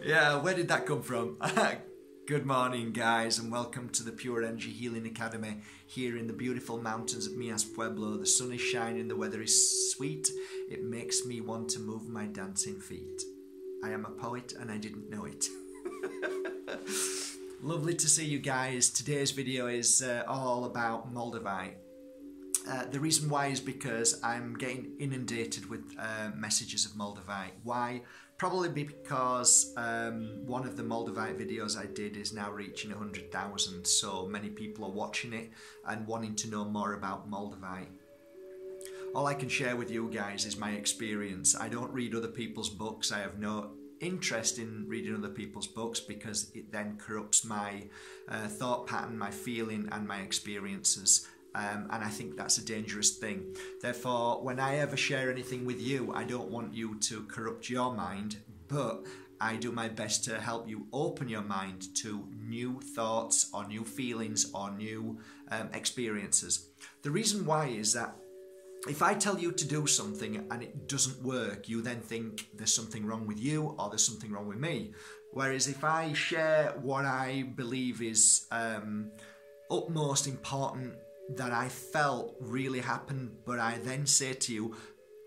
Yeah, where did that come from? Good morning, guys, and welcome to the Pure Energy Healing Academy here in the beautiful mountains of P.E.H Pueblo. The sun is shining, the weather is sweet. It makes me want to move my dancing feet. I am a poet and I didn't know it. Lovely to see you guys. Today's video is all about Moldavite. The reason why is because I'm getting inundated with messages of Moldavite. Why? Probably because one of the Moldavite videos I did is now reaching 100,000, so many people are watching it and wanting to know more about Moldavite. All I can share with you guys is my experience. I don't read other people's books. I have no interest in reading other people's books because it then corrupts my thought pattern, my feeling and my experiences. And I think that's a dangerous thing. Therefore, when I ever share anything with you, I don't want you to corrupt your mind, but I do my best to help you open your mind to new thoughts or new feelings or new experiences. The reason why is that if I tell you to do something and it doesn't work, you then think there's something wrong with you or there's something wrong with me. Whereas if I share what I believe is utmost important that I felt really happened, but I then say to you,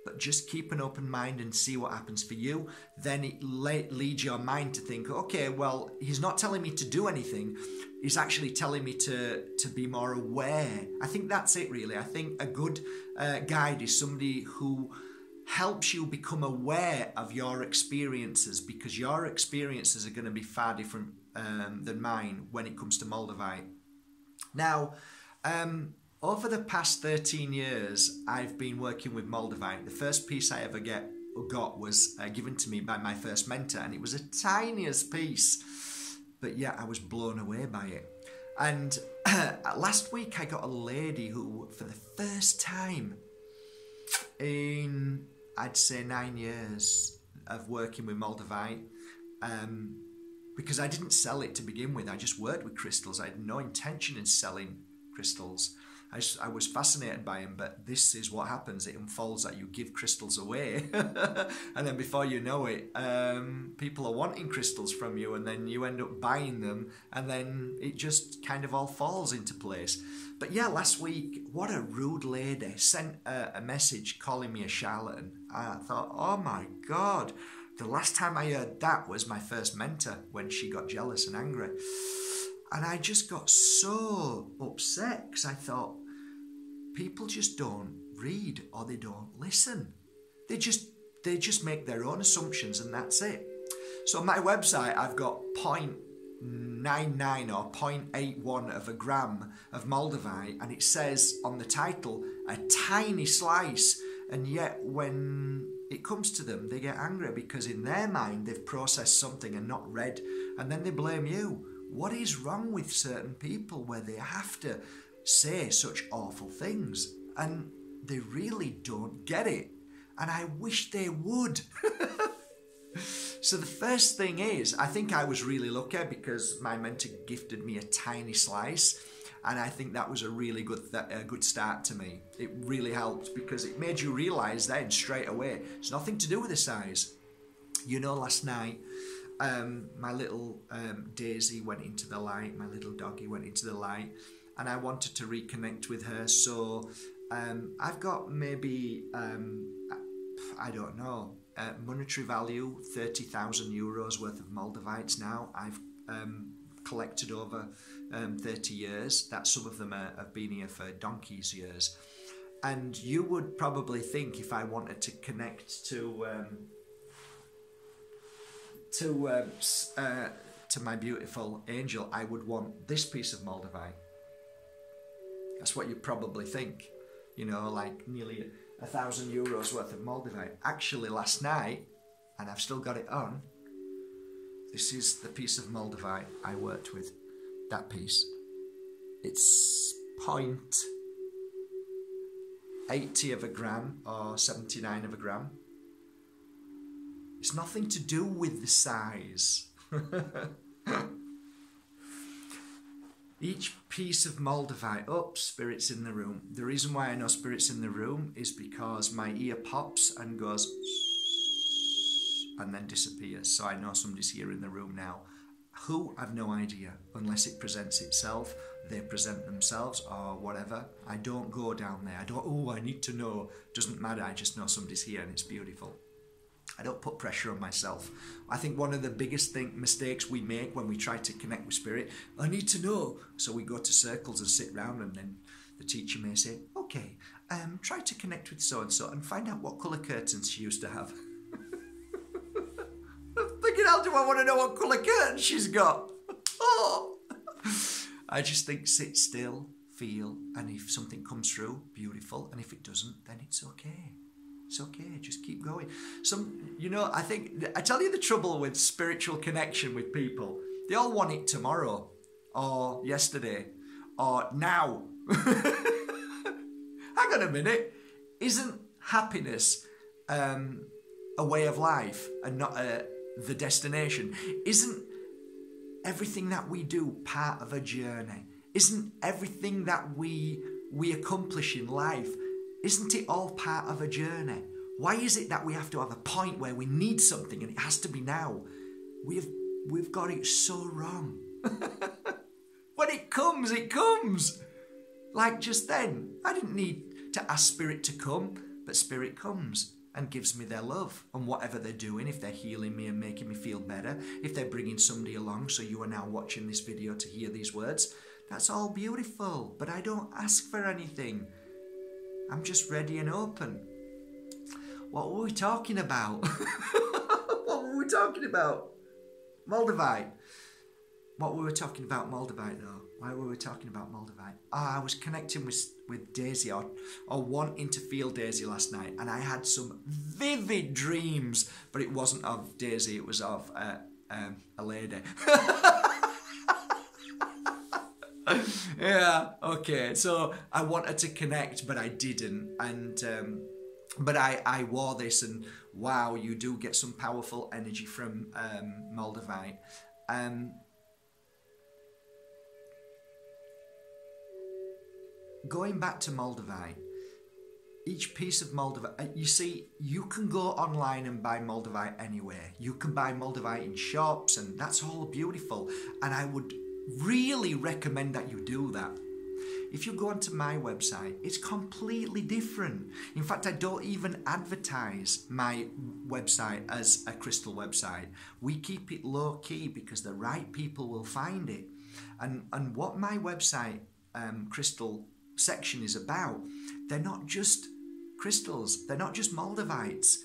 but just keep an open mind and see what happens for you, then it leads your mind to think, okay, well, he's not telling me to do anything, he's actually telling me to be more aware. I think that's it really. I think a good guide is somebody who helps you become aware of your experiences, because your experiences are going to be far different than mine when it comes to Moldavite. Now, over the past 13 years, I've been working with Moldavite. The first piece I ever got was given to me by my first mentor, and it was the tiniest piece, but yeah, I was blown away by it. And last week I got a lady who, for the first time in, I'd say 9 years of working with Moldavite, because I didn't sell it to begin with, I just worked with crystals. I had no intention in selling crystals. I was fascinated by them, but this is what happens. It unfolds that you give crystals away and then before you know it, people are wanting crystals from you, and then you end up buying them, and then it just kind of all falls into place. But yeah, last week, what a rude lady sent a message calling me a charlatan. I thought, oh my God, the last time I heard that was my first mentor when she got jealous and angry. And I just got so upset because I thought, people just don't read or they don't listen. They just make their own assumptions and that's it. So on my website, I've got 0.99 or 0.81 of a gram of Moldavite, and it says on the title, a tiny slice. And yet when it comes to them, they get angry because in their mind, they've processed something and not read, and then they blame you. What is wrong with certain people where they have to say such awful things? And they really don't get it. And I wish they would. So the first thing is, I think I was really lucky because my mentor gifted me a tiny slice. And I think that was a really good start to me. It really helped because it made you realise then straight away, it's nothing to do with the size. You know, last night, my little Daisy went into the light, my little doggy went into the light, and I wanted to reconnect with her. So I've got maybe, I don't know, monetary value, 30,000 euros worth of Moldavites now. I've collected over 30 years. That some of them have been here for donkey's years. And you would probably think if I wanted to connect to my beautiful angel, I would want this piece of Moldavite. That's what you probably think, you know, like nearly 1,000 euros worth of Moldavite. Actually, last night, and I've still got it on, this is the piece of Moldavite I worked with, that piece. It's 0.80 of a gram or 79 of a gram. It's nothing to do with the size. Each piece of Moldavite, oh, spirit's in the room. The reason why I know spirit's in the room is because my ear pops and goes and then disappears. So I know somebody's here in the room now. Who? I've no idea. Unless it presents itself, they present themselves or whatever. I don't go down there. I don't, oh, I need to know. Doesn't matter. I just know somebody's here and it's beautiful. I don't put pressure on myself. I think one of the biggest mistakes we make when we try to connect with spirit, I need to know. So we go to circles and sit round, and then the teacher may say, okay, try to connect with so-and-so and find out what colour curtains she used to have. Thinking, how do I want to know what colour curtains she's got? Oh. I just think sit still, feel, and if something comes through, beautiful, and if it doesn't, then it's okay. It's okay, just keep going. I tell you the trouble with spiritual connection with people. They all want it tomorrow, or yesterday, or now. Hang on a minute. Isn't happiness a way of life and not the destination? Isn't everything that we do part of a journey? Isn't everything that we accomplish in life, isn't it all part of a journey? Why is it that we have to have a point where we need something and it has to be now? We've got it so wrong. When it comes, it comes. Like just then, I didn't need to ask spirit to come, but spirit comes and gives me their love and whatever they're doing, if they're healing me and making me feel better, if they're bringing somebody along so you are now watching this video to hear these words, that's all beautiful, but I don't ask for anything. I'm just ready and open. What were we talking about? What were we talking about? Moldavite. What were we talking about Moldavite though? Why were we talking about Moldavite? I was connecting with Daisy or wanting to feel Daisy last night, and I had some vivid dreams, but it wasn't of Daisy, it was of a lady. Yeah, okay, so I wanted to connect, but I didn't, and but I wore this, and wow, you do get some powerful energy from Moldavite. Going back to Moldavite, each piece of Moldavite, you see, you can go online and buy Moldavite anywhere. You can buy Moldavite in shops, and that's all beautiful, and I would really recommend that you do that. If you go onto my website, it's completely different. In fact, I don't even advertise my website as a crystal website. We keep it low key because the right people will find it. And what my website crystal section is about, they're not just crystals, they're not just Moldavites.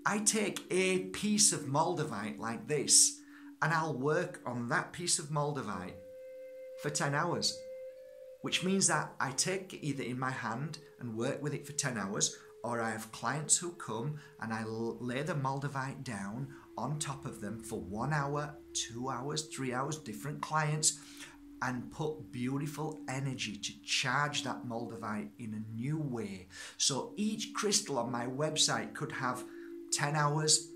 I take a piece of Moldavite like this, and I'll work on that piece of Moldavite for 10 hours, which means that I take it either in my hand and work with it for 10 hours, or I have clients who come and I lay the Moldavite down on top of them for 1 hour, 2 hours, 3 hours, different clients, and put beautiful energy to charge that Moldavite in a new way. So each crystal on my website could have 10 hours,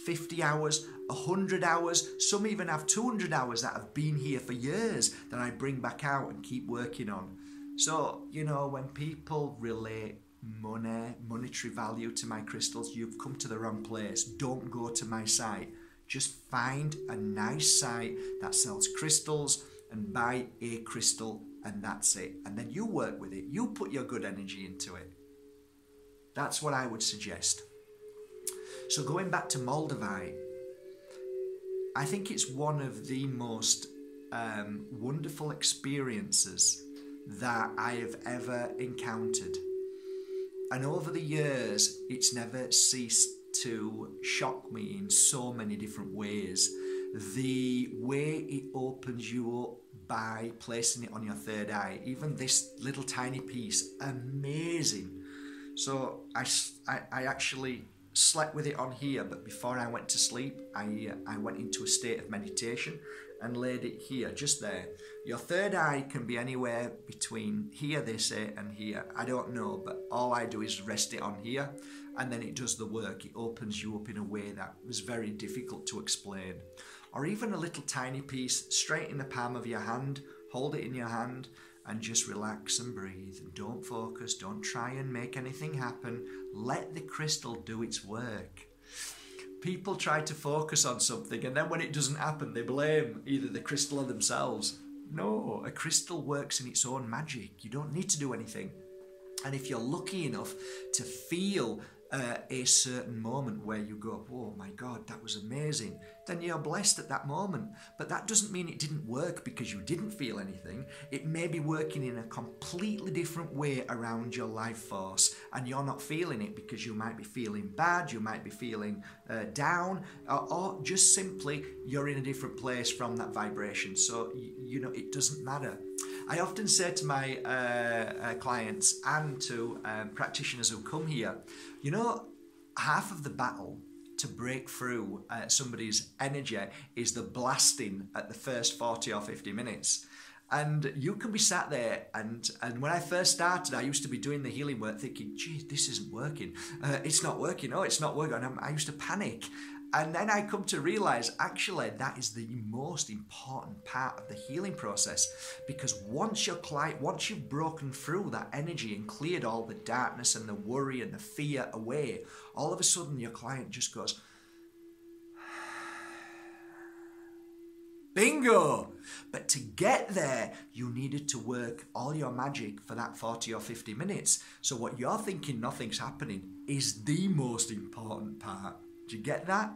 50 hours, 100 hours, some even have 200 hours that have been here for years that I bring back out and keep working on. So, you know, when people relate monetary value to my crystals, you've come to the wrong place. Don't go to my site. Just find a nice site that sells crystals and buy a crystal, and that's it. And then you work with it. You put your good energy into it. That's what I would suggest. So going back to Moldavite, I think it's one of the most wonderful experiences that I have ever encountered. And over the years, it's never ceased to shock me in so many different ways. The way it opens you up by placing it on your third eye, even this little tiny piece, amazing. So I actually slept with it on here, but before I went to sleep, I went into a state of meditation and laid it here, just there. Your third eye can be anywhere between here, they say, and here. I don't know, but all I do is rest it on here, and then it does the work. It opens you up in a way that was very difficult to explain. Or even a little tiny piece straight in the palm of your hand, hold it in your hand and just relax and breathe. Don't focus, don't try and make anything happen. Let the crystal do its work. People try to focus on something and then when it doesn't happen, they blame either the crystal or themselves. No, a crystal works in its own magic. You don't need to do anything. And if you're lucky enough to feel a certain moment where you go, oh my God, that was amazing, then you're blessed at that moment. But that doesn't mean it didn't work because you didn't feel anything. It may be working in a completely different way around your life force, and you're not feeling it because you might be feeling bad, you might be feeling down, or just simply you're in a different place from that vibration. So, you know, it doesn't matter. I often say to my clients and to practitioners who come here, you know, half of the battle to break through somebody's energy is the blasting at the first 40 or 50 minutes. And you can be sat there, and when I first started, I used to be doing the healing work thinking, geez, this isn't working. It's not working. Oh, it's not working. And I used to panic. And then I come to realize, actually, that is the most important part of the healing process, because once you've broken through that energy and cleared all the darkness and the worry and the fear away, all of a sudden your client just goes, bingo! But to get there, you needed to work all your magic for that 40 or 50 minutes. So what you're thinking nothing's happening is the most important part. Do you get that?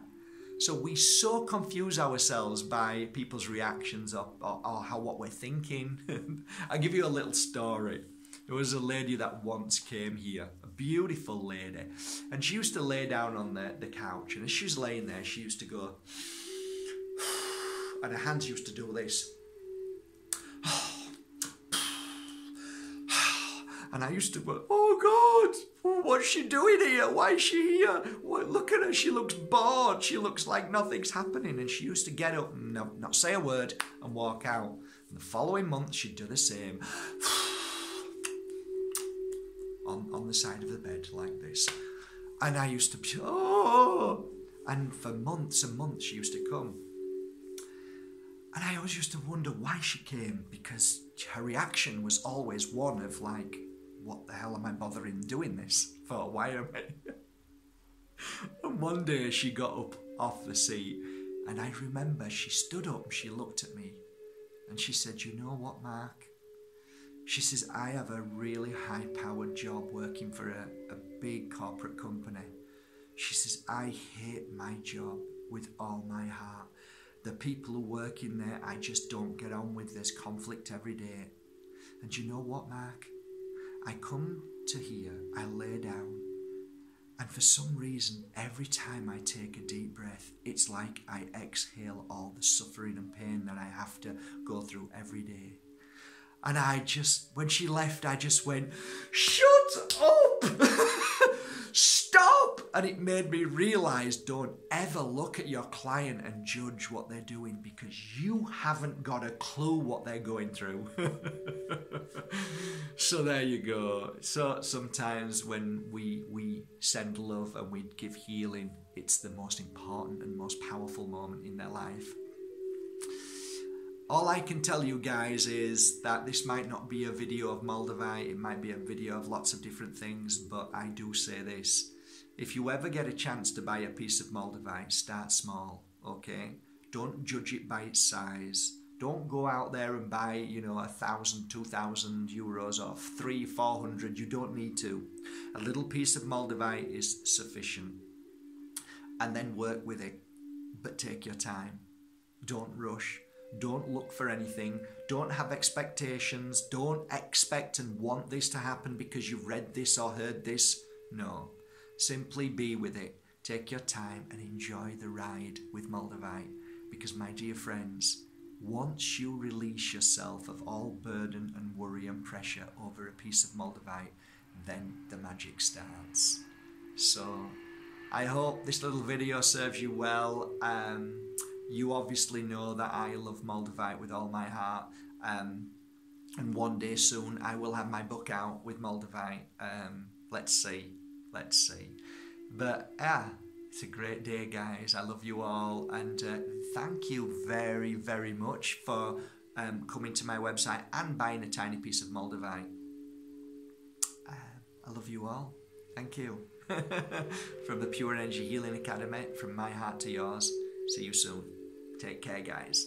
So we so confuse ourselves by people's reactions or what we're thinking. I'll give you a little story. There was a lady that once came here, a beautiful lady, and she used to lay down on the couch, and as she was laying there, she used to go, and her hands used to do this. And I used to go, oh God, what's she doing here? Why is she here? Look at her, she looks bored. She looks like nothing's happening. And she used to get up and not say a word and walk out. And the following month, she'd do the same. on the side of the bed like this. And I used to be, oh. And for months and months, she used to come. And I always used to wonder why she came, because her reaction was always one of like, what the hell am I bothering doing this for? Why am I? And one day she got up off the seat, and I remember she stood up, she looked at me, and she said, you know what, Mark? She says, I have a really high-powered job working for a big corporate company. She says, I hate my job with all my heart. The people who work in there, I just don't get on with. There's conflict every day. And you know what, Mark? I come to here, I lay down, and for some reason, every time I take a deep breath, it's like I exhale all the suffering and pain that I have to go through every day. And when she left, I just went, shut up! Stop! And it made me realise, don't ever look at your client and judge what they're doing, because you haven't got a clue what they're going through. So there you go. So sometimes when we send love and we give healing, it's the most important and most powerful moment in their life. All I can tell you guys is that this might not be a video of Moldavite, it might be a video of lots of different things, but I do say this. If you ever get a chance to buy a piece of Moldavite, start small, okay? Don't judge it by its size. Don't go out there and buy, 1,000, 2,000 euros or 300, 400. You don't need to. A little piece of Moldavite is sufficient. And then work with it. But take your time. Don't rush. Don't look for anything. Don't have expectations. Don't expect and want this to happen because you've read this or heard this. No. Simply be with it. Take your time and enjoy the ride with Moldavite. Because, my dear friends, once you release yourself of all burden and worry and pressure over a piece of Moldavite, then the magic starts. So, I hope this little video serves you well. You obviously know that I love Moldavite with all my heart, and one day soon I will have my book out with Moldavite. Let's see. But it's a great day, guys. I love you all, and thank you very, very much for coming to my website and buying a tiny piece of Moldavite. I love you all. Thank you. From the Pure Energy Healing Academy, from my heart to yours. See you soon. Take care, guys.